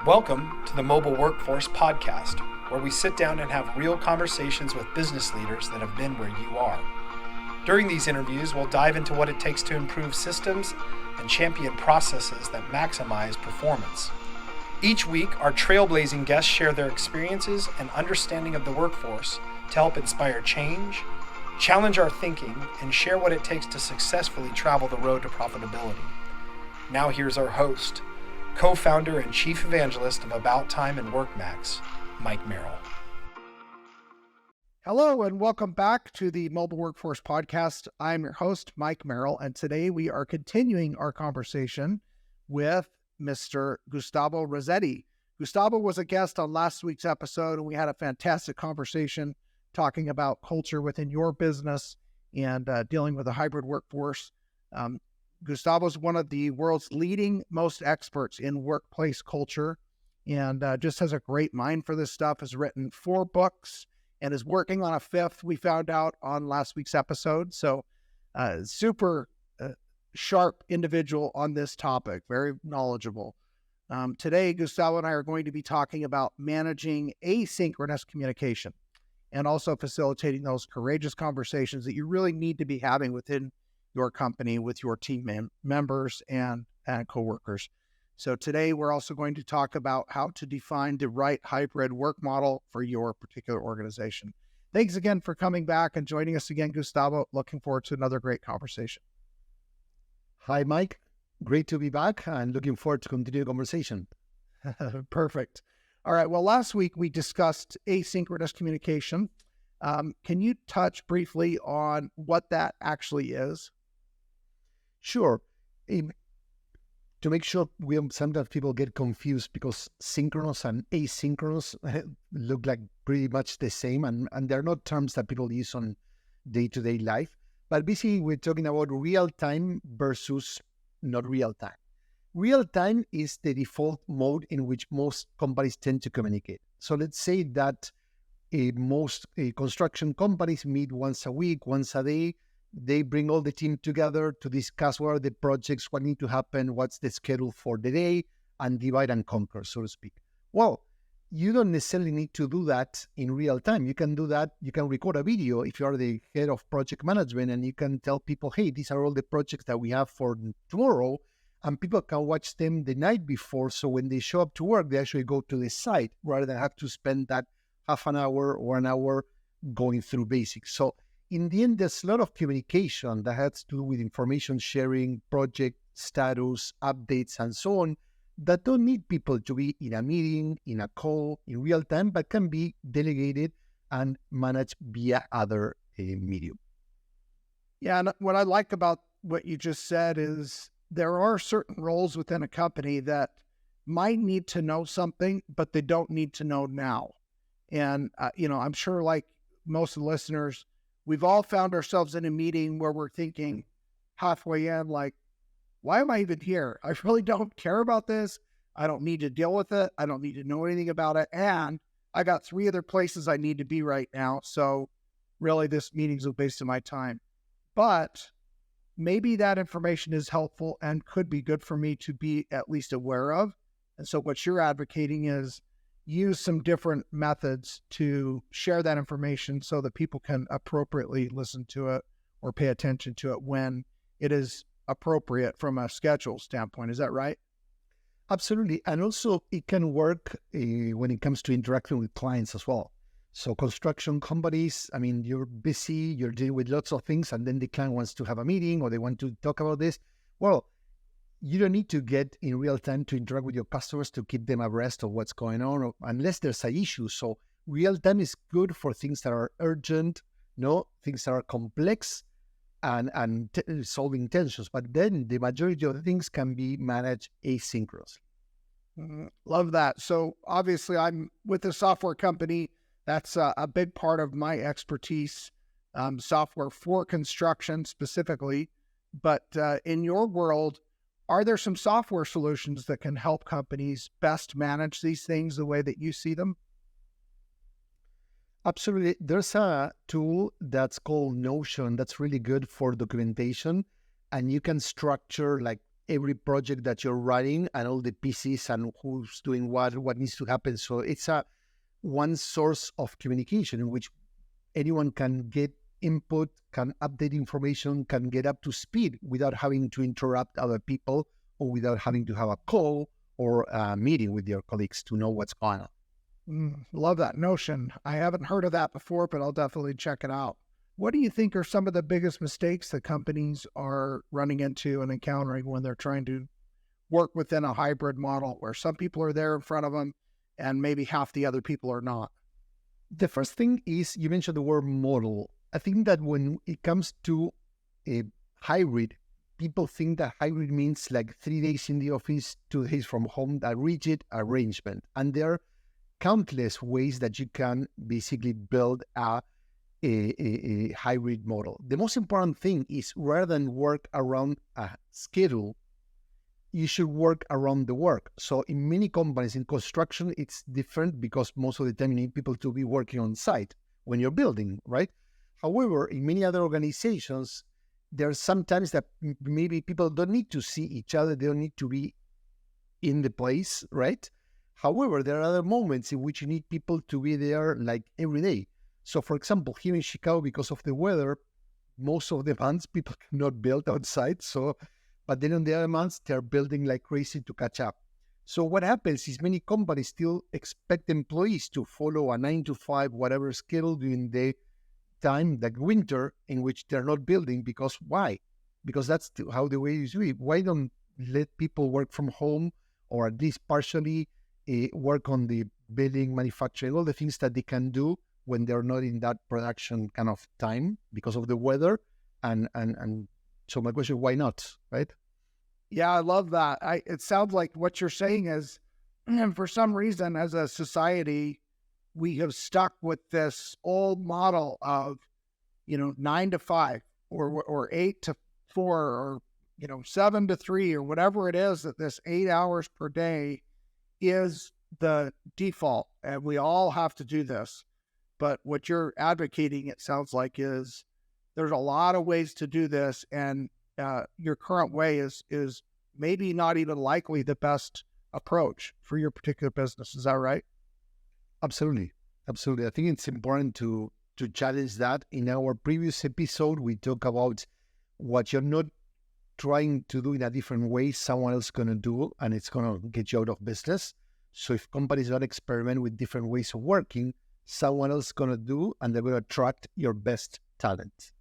Welcome to the Mobile Workforce Podcast, where we sit down and have real conversations with business leaders that have been where you are. During these interviews, we'll dive into what it takes to improve systems and champion processes that maximize performance. Each week, our trailblazing guests share their experiences and understanding of the workforce to help inspire change, challenge our thinking, and share what it takes to successfully travel the road to profitability. Now here's our host, co-founder and chief evangelist of About Time and WorkMax, Mike Merrill. Hello and welcome back to the Mobile Workforce Podcast. I'm your host, Mike Merrill, and today we are continuing our conversation with Mr. Gustavo Rosetti. Gustavo was a guest on last week's episode, and we had a fantastic conversation talking about culture within your business and dealing with a hybrid workforce. Gustavo is one of the world's leading, most experts in workplace culture and just has a great mind for this stuff, has written 4 books and is working on a 5th, we found out on last week's episode. So super sharp individual on this topic, very knowledgeable. Today, Gustavo and I are going to be talking about managing asynchronous communication and also facilitating those courageous conversations that you really need to be having within your company with your team members and coworkers. So today we're also going to talk about how to define the right hybrid work model for your particular organization. Thanks again for coming back and joining us again, Gustavo. Looking forward to another great conversation. Hi, Mike. Great to be back and looking forward to continue the conversation. Perfect. All right. Well, last week we discussed asynchronous communication. Can you touch briefly on what that actually is? Sure. To make sure, sometimes people get confused because synchronous and asynchronous look like pretty much the same, and they're not terms that people use on day-to-day life. But basically, we're talking about real-time versus not real-time. Real-time is the default mode in which most companies tend to communicate. So let's say that most construction companies meet once a week, once a day. They bring all the team together to discuss what are the projects, what need to happen, what's the schedule for the day, and divide and conquer, so to speak. Well, you don't necessarily need to do that in real time. You can do that. You can record a video if you are the head of project management, and you can tell people, hey, these are all the projects that we have for tomorrow, and people can watch them the night before. So when they show up to work, they actually go to the site rather than have to spend that half an hour or an hour going through basics. So in the end, there's a lot of communication that has to do with information sharing, project status, updates, and so on, that don't need people to be in a meeting, in a call, in real time, but can be delegated and managed via other medium. Yeah, and what I like about what you just said is there are certain roles within a company that might need to know something, but they don't need to know now. And, I'm sure like most of the listeners, we've all found ourselves in a meeting where we're thinking halfway in, like, why am I even here? I really don't care about this. I don't need to deal with it. I don't need to know anything about it. And I got 3 other places I need to be right now. So really this meeting's a waste of my time. But maybe that information is helpful and could be good for me to be at least aware of. And so what you're advocating is use some different methods to share that information so that people can appropriately listen to it or pay attention to it when it is appropriate from a schedule standpoint. Is that right? Absolutely. And also it can work when it comes to interacting with clients as well. So construction companies, you're busy, you're dealing with lots of things, and then the client wants to have a meeting or they want to talk about this. Well, you don't need to get in real time to interact with your customers to keep them abreast of what's going on, unless there's an issue. So real time is good for things that are urgent, things that are complex and solving tensions. But then the majority of the things can be managed asynchronously. Love that. So obviously I'm with a software company. That's a big part of my expertise, software for construction specifically. But in your world, are there some software solutions that can help companies best manage these things the way that you see them? Absolutely. There's a tool that's called Notion that's really good for documentation, and you can structure like every project that you're running and all the pieces and who's doing what needs to happen. So it's a one source of communication in which anyone can get input, can update information, can get up to speed without having to interrupt other people or without having to have a call or a meeting with your colleagues to know what's going on. Love that notion. I haven't heard of that before, but I'll definitely check it out. What do you think are some of the biggest mistakes that companies are running into and encountering when they're trying to work within a hybrid model where some people are there in front of them and maybe half the other people are not? The first thing is, you mentioned the word model. I think that when it comes to a hybrid, people think that hybrid means like 3 days in the office, 2 days from home, a rigid arrangement. And there are countless ways that you can basically build a hybrid model. The most important thing is, rather than work around a schedule, you should work around the work. So in many companies in construction, it's different because most of the time you need people to be working on site when you're building, right? However, in many other organizations, there are sometimes that maybe people don't need to see each other. They don't need to be in the place, right? However, there are other moments in which you need people to be there like every day. So for example, here in Chicago, because of the weather, most of the months people cannot build outside. But then on the other months, they're building like crazy to catch up. So what happens is many companies still expect employees to follow a 9 to 5, whatever schedule during the time, like winter, in which they're not building. Because why? Because that's how the way you do it. Why don't let people work from home, or at least partially work on the building, manufacturing, all the things that they can do when they're not in that production kind of time because of the weather. And so my question, why not, right? Yeah, I love that. It sounds like what you're saying is, and for some reason, as a society, we have stuck with this old model of, 9 to 5 or 8 to 4 or, 7 to 3 or whatever it is, that this 8 hours per day is the default. And we all have to do this. But what you're advocating, it sounds like, is there's a lot of ways to do this. And your current way is maybe not even likely the best approach for your particular business. Is that right? Absolutely. Absolutely. I think it's important to challenge that. In our previous episode, we talk about what you're not trying to do in a different way, someone else going to do, and it's going to get you out of business. So if companies don't experiment with different ways of working, someone else is going to do, and they're going to attract your best talent.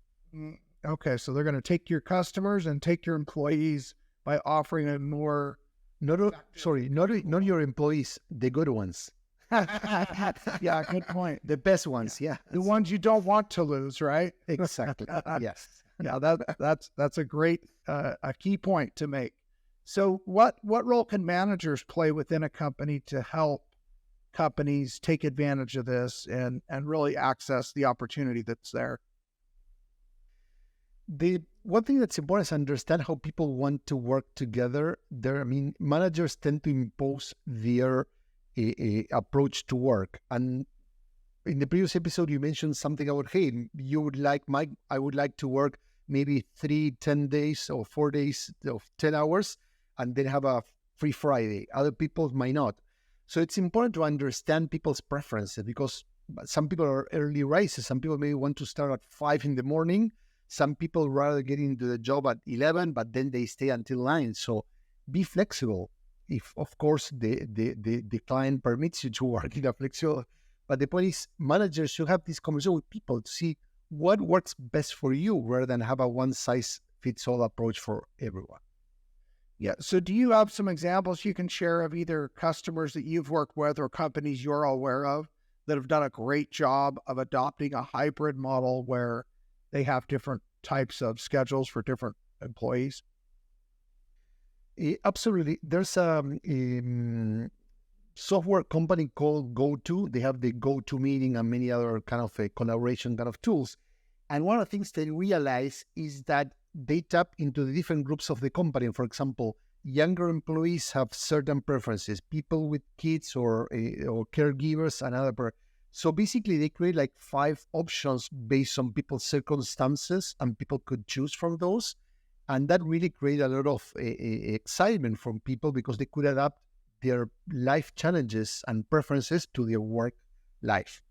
Okay, so they're going to take your customers and take your employees by offering a more... not your employees, the good ones. Yeah, good point. The best ones, yeah. The ones you don't want to lose, right? Exactly, yes. Yeah, that's a great, a key point to make. So what role can managers play within a company to help companies take advantage of this and really access the opportunity that's there? The one thing that's important is understand how people want to work together. Managers tend to impose their approach to work. And in the previous episode, you mentioned something about, hey, you would like, Mike, I would like to work maybe 10 days or 4 days of 10 hours and then have a free Friday. Other people might not. So it's important to understand people's preferences, because some people are early risers. Some people may want to start at 5 in the morning. Some people rather get into the job at 11, but then they stay until 9. So be flexible. If, of course, the client permits you to work in a flexible. But the point is, managers should have this conversation with people to see what works best for you, rather than have a one-size-fits-all approach for everyone. Yeah. So do you have some examples you can share of either customers that you've worked with or companies you're aware of that have done a great job of adopting a hybrid model where they have different types of schedules for different employees? Absolutely. There's a software company called GoTo. They have the GoTo meeting and many other kind of collaboration kind of tools. And one of the things they realize is that they tap into the different groups of the company. For example, younger employees have certain preferences, people with kids or caregivers and other. So basically, they create like 5 options based on people's circumstances, and people could choose from those. And that really created a lot of excitement from people because they could adapt their life challenges and preferences to their work life.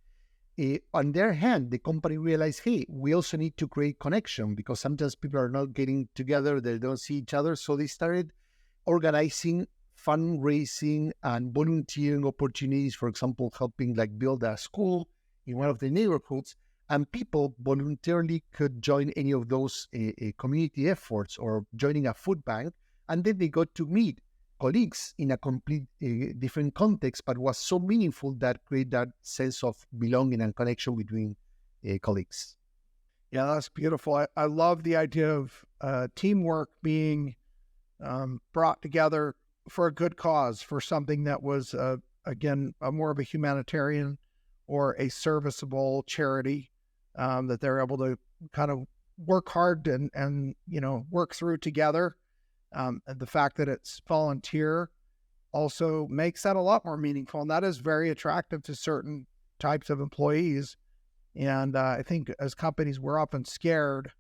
On their hand, the company realized, hey, we also need to create connection because sometimes people are not getting together, they don't see each other. So they started organizing fundraising and volunteering opportunities, for example, helping like build a school in one of the neighborhoods, and people voluntarily could join any of those community efforts or joining a food bank, and then they got to meet colleagues in a complete different context, but was so meaningful that created that sense of belonging and connection between colleagues. Yeah, that's beautiful. I love the idea of teamwork being brought together for a good cause, for something that was, again, more of a humanitarian or a serviceable charity that they're able to kind of work hard and work through together. And the fact that it's volunteer also makes that a lot more meaningful. And that is very attractive to certain types of employees. And I think as companies, we're often scared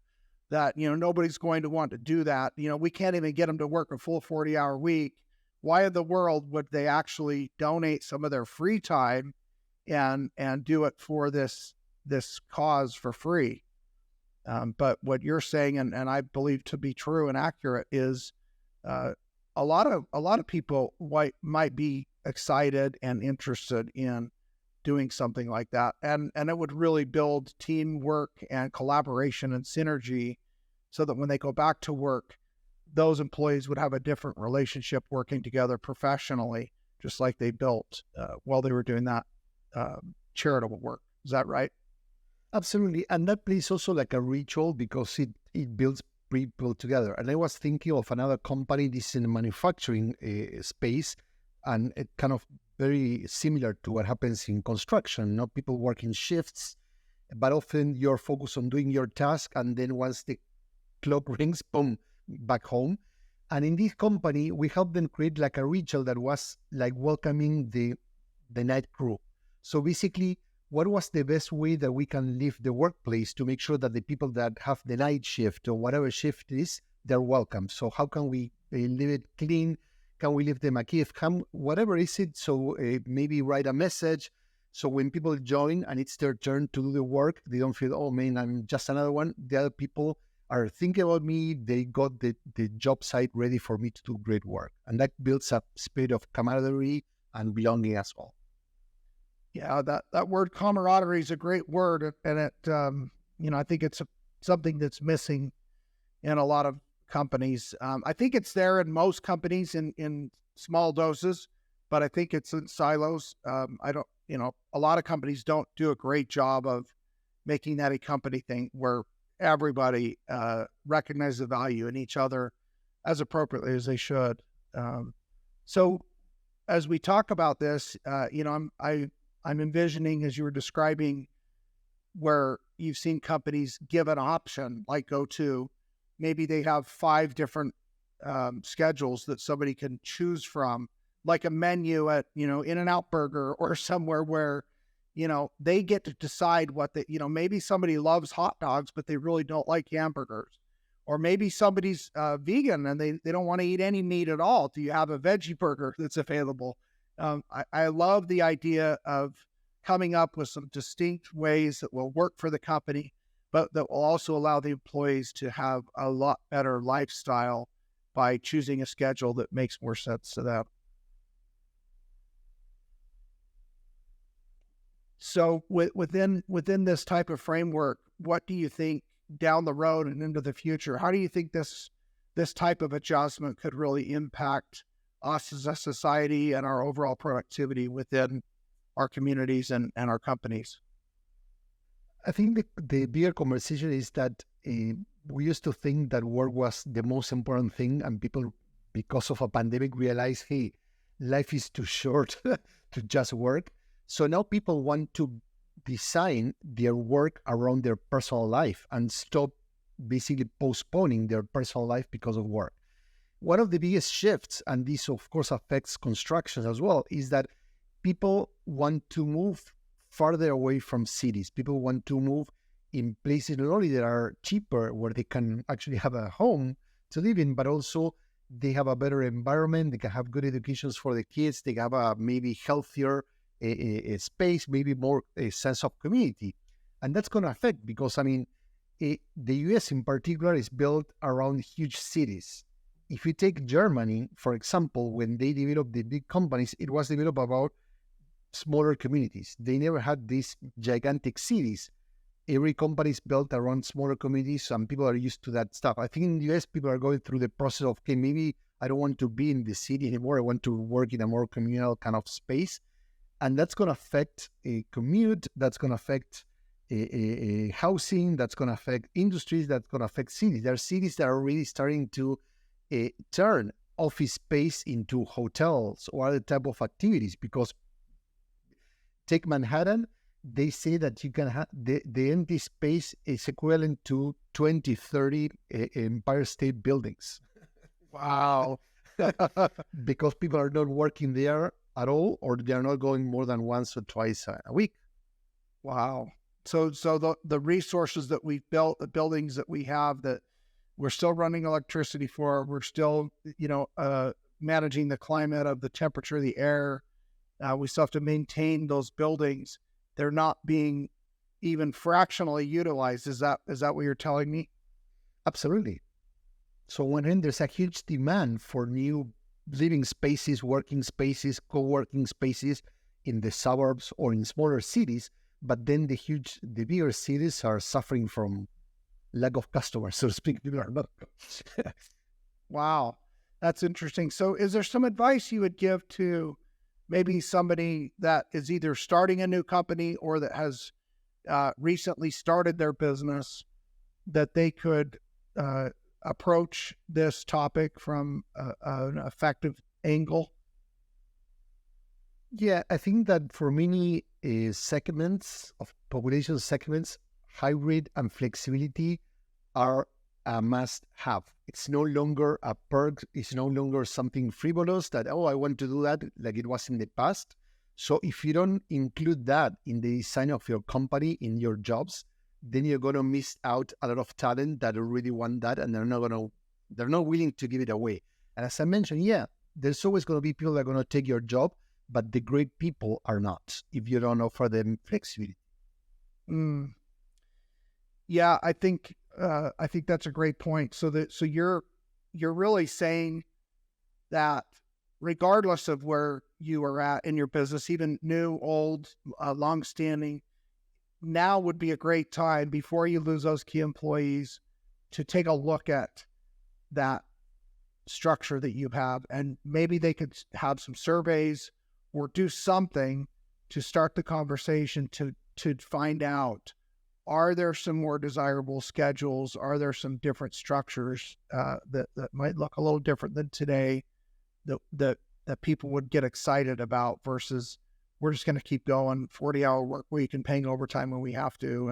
that, nobody's going to want to do that. We can't even get them to work a full 40-hour week. Why in the world would they actually donate some of their free time and do it for this cause for free? But what you're saying, and I believe to be true and accurate, is a lot of people might be excited and interested in doing something like that, and it would really build teamwork and collaboration and synergy, so that when they go back to work, those employees would have a different relationship working together professionally, just like they built while they were doing that charitable work. Is that right? Absolutely. And that plays also like a ritual because it builds people together. And I was thinking of another company, this is in the manufacturing space, and it kind of very similar to what happens in construction. Not people work in shifts, but often you're focused on doing your task, and then once the clock rings, boom, back home. And in this company, we helped them create like a ritual that was like welcoming the night crew. So basically, what was the best way that we can leave the workplace to make sure that the people that have the night shift or whatever shift is, they're welcome? So how can we leave it clean? Can we leave them a gift? Whatever is it? So maybe write a message. So when people join and it's their turn to do the work, they don't feel, oh man, I'm just another one. The other people are thinking about me. They got the job site ready for me to do great work. And that builds a spirit of camaraderie and belonging as well. Yeah, that word camaraderie is a great word, and it, I think it's something that's missing in a lot of companies. I think it's there in most companies in small doses, but I think it's in silos. I don't, a lot of companies don't do a great job of making that a company thing where everybody recognizes the value in each other as appropriately as they should. So as we talk about this, I'm envisioning, as you were describing, where you've seen companies give an option like GoTo. Maybe they have 5 different schedules that somebody can choose from, like a menu at, In-N-Out Burger or somewhere where, they get to decide what maybe somebody loves hot dogs, but they really don't like hamburgers. Or maybe somebody's vegan and they don't want to eat any meat at all. Do you have a veggie burger that's available? I love the idea of coming up with some distinct ways that will work for the company, but that will also allow the employees to have a lot better lifestyle by choosing a schedule that makes more sense to them. So within this type of framework, what do you think down the road and into the future, how do you think this type of adjustment could really impact us as a society and our overall productivity within our communities and our companies? I think the bigger conversation is that we used to think that work was the most important thing, and people, because of a pandemic, realized, hey, life is too short to just work. So now people want to design their work around their personal life and stop basically postponing their personal life because of work. One of the biggest shifts, and this of course affects construction as well, is that people want to move farther away from cities. People want to move in places not only that are cheaper, where they can actually have a home to live in, but also they have a better environment. They can have good educations for the kids. They have a maybe healthier space, maybe more a sense of community. And that's going to affect because, the US in particular is built around huge cities. If you take Germany, for example, when they developed the big companies, it was developed about smaller communities. They never had these gigantic cities. Every company is built around smaller communities, and people are used to that stuff. I think in the US, people are going through the process of, okay, maybe I don't want to be in the city anymore. I want to work in a more communal kind of space. And that's going to affect a commute. That's going to affect a housing. That's going to affect industries. That's going to affect cities. There are cities that are really starting to turn office space into hotels or other type of activities, because take Manhattan, they say that you can have the empty space is equivalent to 20, 30 Empire State buildings. Wow. Because people are not working there at all, or they are not going more than once or twice a week. Wow. So the resources that we've built, the buildings that we have that we're still running electricity for, we're still, managing the climate of the temperature of the air. We still have to maintain those buildings. They're not being even fractionally utilized. Is that what you're telling me? Absolutely. So on one hand, there's a huge demand for new living spaces, working spaces, co-working spaces in the suburbs or in smaller cities. But then the bigger cities are suffering from lack of customers, so to speak. People are not. Wow, that's interesting. So is there some advice you would give to maybe somebody that is either starting a new company or that has recently started their business, that they could approach this topic from an effective angle? Yeah, I think that for many segments of population segments, hybrid and flexibility are a must-have. It's no longer a perk. It's no longer something frivolous that, I want to do that, like it was in the past. So if you don't include that in the design of your company, in your jobs, then you're going to miss out a lot of talent that really want that, and they're not willing to give it away. And as I mentioned, there's always going to be people that are going to take your job, but the great people are not if you don't offer them flexibility. Yeah, I think that's a great point. So you're really saying that regardless of where you are at in your business, even new, old, long-standing, now would be a great time before you lose those key employees to take a look at that structure that you have, and maybe they could have some surveys or do something to start the conversation to find out, are there some more desirable schedules? Are there some different structures that might look a little different than today that people would get excited about, versus we're just going to keep going 40-hour work week and paying overtime when we have to,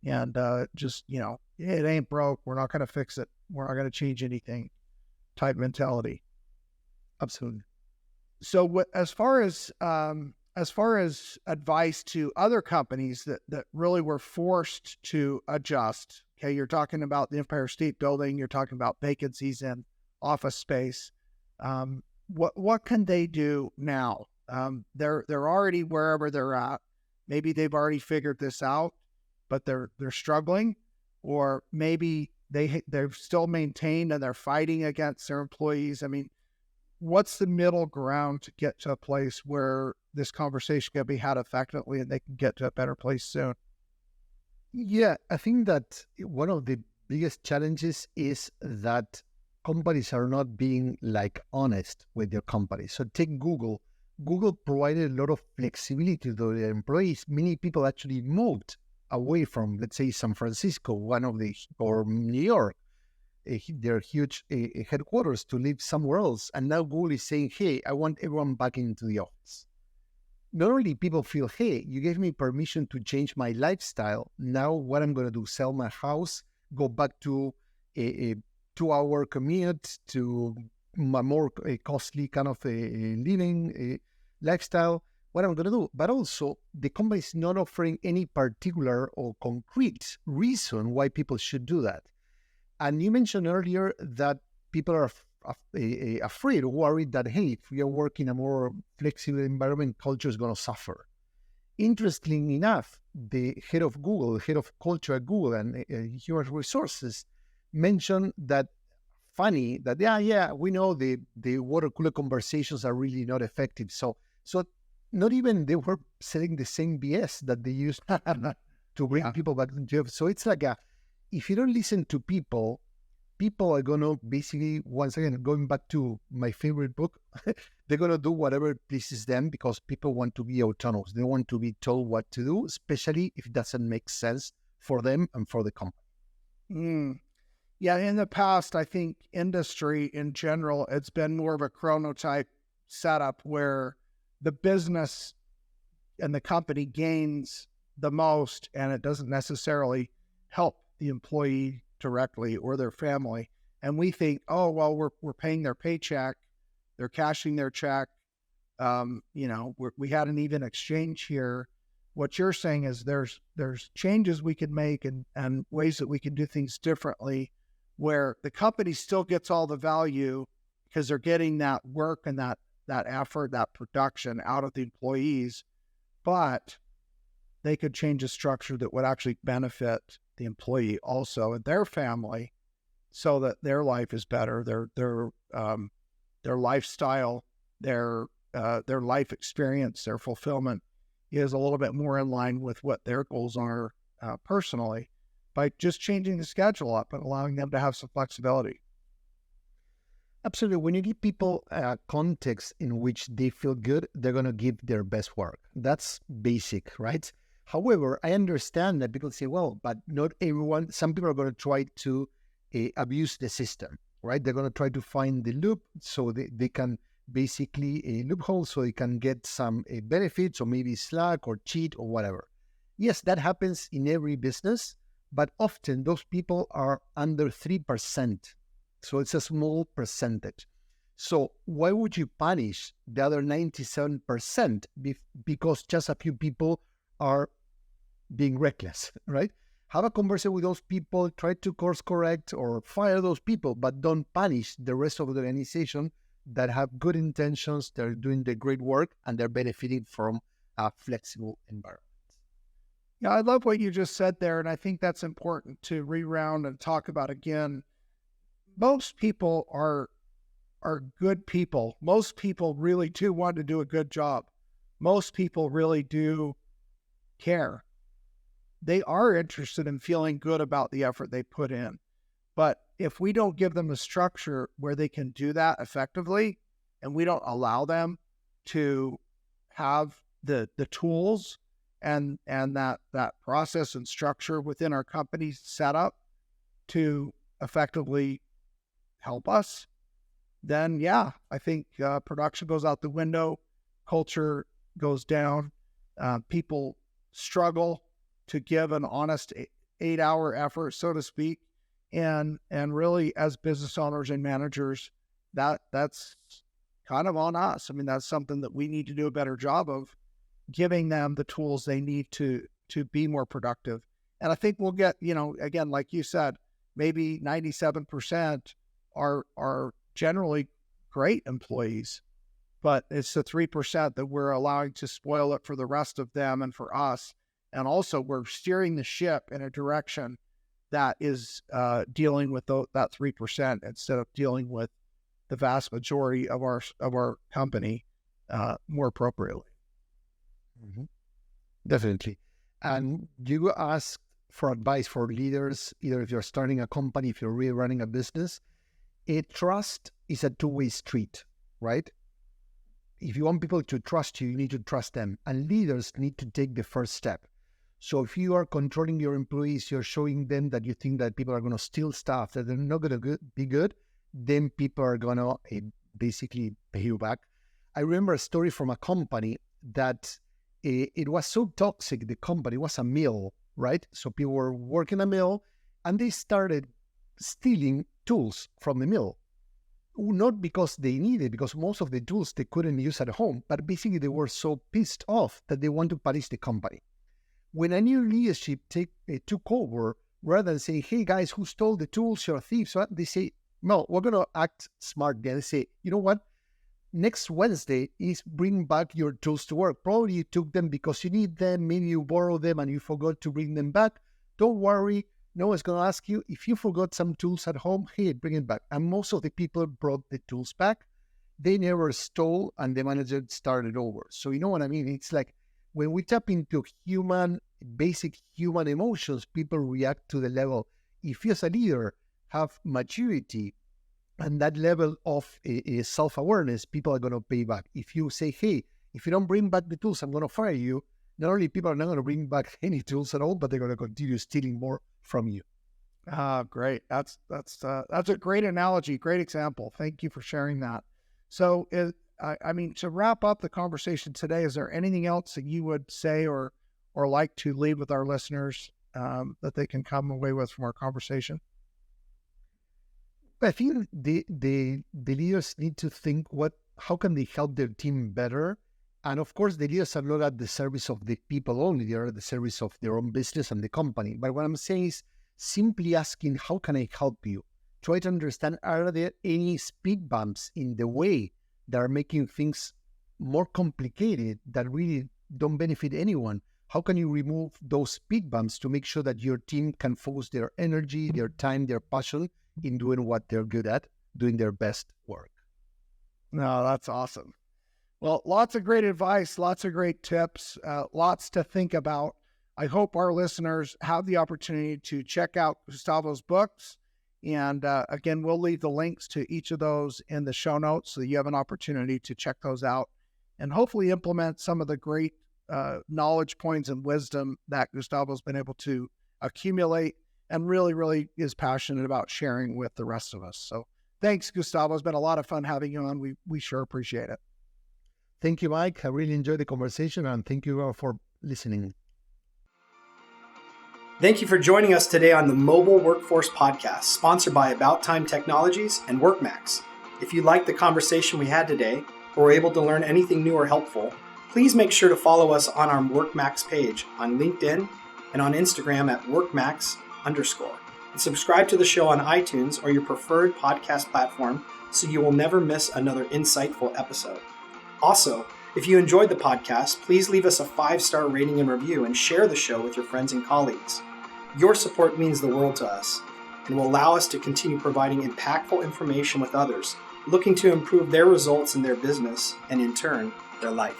and just, it ain't broke, we're not going to fix it, we're not going to change anything type mentality. Absolutely. So as far as advice to other companies that really were forced to adjust, okay, you're talking about the Empire State Building, you're talking about vacancies in office space. What can they do now? They're already wherever they're at. Maybe they've already figured this out, but they're struggling, or maybe they've still maintained and they're fighting against their employees. I mean, what's the middle ground to get to a place where this conversation can be had effectively and they can get to a better place soon? Yeah, I think that one of the biggest challenges is that companies are not being honest with their companies. So take Google. Google provided a lot of flexibility to their employees. Many people actually moved away from, let's say, San Francisco, or New York, their huge headquarters, to live somewhere else. And now Google is saying, hey, I want everyone back into the office. Not only people feel, hey, you gave me permission to change my lifestyle. Now what I'm going to do, sell my house, go back to a 2-hour commute, to a more costly kind of living lifestyle. What I'm going to do. But also, the company is not offering any particular or concrete reason why people should do that. And you mentioned earlier that people are afraid or worried that, hey, if we are working in a more flexible environment, culture is going to suffer. Interestingly enough, the head of Google, the head of culture at Google and human resources mentioned that funny that, yeah, we know the water cooler conversations are really not effective. So not even they were selling the same BS that they used to bring people back to the job. So it's like if you don't listen to people are going to basically, once again, going back to my favorite book, they're going to do whatever pleases them because people want to be autonomous. They want to be told what to do, especially if it doesn't make sense for them and for the company. Yeah, in the past, I think industry in general, it's been more of a chronotype setup where the business and the company gains the most, and it doesn't necessarily help the employee directly or their family. And we think, oh, well, we're paying their paycheck, they're cashing their check. We had an even exchange here. What you're saying is there's changes we can make and ways that we can do things differently, where the company still gets all the value because they're getting that work and that effort, that production out of the employees, but they could change a structure that would actually benefit the employee also and their family, so that their life is better, their lifestyle, their life experience, their fulfillment is a little bit more in line with what their goals are personally, by just changing the schedule up and allowing them to have some flexibility. Absolutely. When you give people a context in which they feel good, they're going to give their best work. That's basic, right? However, I understand that people say, well, but not everyone, some people are going to try to abuse the system, right? They're going to try to find the loop so they can basically a loophole so they can get some benefits or maybe slack or cheat or whatever. Yes, that happens in every business, but often those people are under 3%. So it's a small percentage. So why would you punish the other 97% because just a few people are being reckless, right? Have a conversation with those people, try to course correct or fire those people, but don't punish the rest of the organization that have good intentions, they're doing the great work, and they're benefiting from a flexible environment. Yeah, I love what you just said there, and I think that's important to reround and talk about again. Most people are good people. Most people really do want to do a good job. Most people really do care. They are interested in feeling good about the effort they put in. But if we don't give them a structure where they can do that effectively, and we don't allow them to have the tools and that process and structure within our company set up to effectively help us, then yeah, I think production goes out the window, culture goes down, people struggle to give an honest 8-hour effort, so to speak. And really, as business owners and managers, that's kind of on us. I mean, that's something that we need to do a better job of, giving them the tools they need to be more productive. And I think we'll get, again, like you said, maybe 97% are generally great employees, but it's the 3% that we're allowing to spoil it for the rest of them and for us. And also, we're steering the ship in a direction that is dealing with that 3% instead of dealing with the vast majority of our company more appropriately. Mm-hmm. Definitely. And you ask for advice for leaders, either if you're starting a company, if you're really running a business. Trust is a two-way street, right? If you want people to trust you, you need to trust them. And leaders need to take the first step. So if you are controlling your employees, you're showing them that you think that people are going to steal stuff, that they're not going to be good, then people are going to basically pay you back. I remember a story from a company that it was so toxic, the company was a mill, right? So people were working a mill and they started stealing tools from the mill. Not because they needed, because most of the tools they couldn't use at home, but basically they were so pissed off that they want to punish the company. When a new leadership took over, rather than saying, hey guys, who stole the tools? You're thieves. So they say, no, we're going to act smart. They say, you know what? Next Wednesday is bring back your tools to work. Probably you took them because you need them. Maybe you borrowed them and you forgot to bring them back. Don't worry. No one's going to ask you. If you forgot some tools at home, hey, bring it back. And most of the people brought the tools back. They never stole and the manager started over. So you know what I mean? It's like when we tap into basic human emotions, people react to the level. If you as a leader have maturity and that level of self-awareness, people are going to pay back. If you say, hey, if you don't bring back the tools, I'm going to fire you. Not only people are not going to bring back any tools at all, but they're going to continue stealing more from you. Great. That's a great analogy, great example. Thank you for sharing that. So, to wrap up the conversation today, is there anything else that you would say or like to leave with our listeners that they can come away with from our conversation? I think the leaders need to think how can they help their team better? And of course, the leaders are not at the service of the people only. They are at the service of their own business and the company. But what I'm saying is simply asking, how can I help you? Try to understand, are there any speed bumps in the way that are making things more complicated that really don't benefit anyone? How can you remove those speed bumps to make sure that your team can focus their energy, their time, their passion in doing what they're good at, doing their best work? No, that's awesome. Well, lots of great advice, lots of great tips, lots to think about. I hope our listeners have the opportunity to check out Gustavo's books. And again, we'll leave the links to each of those in the show notes so that you have an opportunity to check those out and hopefully implement some of the great knowledge points and wisdom that Gustavo's been able to accumulate and really, really is passionate about sharing with the rest of us. So thanks, Gustavo. It's been a lot of fun having you on. We sure appreciate it. Thank you, Mike. I really enjoyed the conversation, and thank you for listening. Thank you for joining us today on the Mobile Workforce Podcast, sponsored by About Time Technologies and WorkMax. If you liked the conversation we had today, or were able to learn anything new or helpful, please make sure to follow us on our WorkMax page on LinkedIn and on Instagram at WorkMax_. And subscribe to the show on iTunes or your preferred podcast platform so you will never miss another insightful episode. Also, if you enjoyed the podcast, please leave us a 5-star rating and review and share the show with your friends and colleagues. Your support means the world to us and will allow us to continue providing impactful information with others looking to improve their results in their business and, in turn, their life.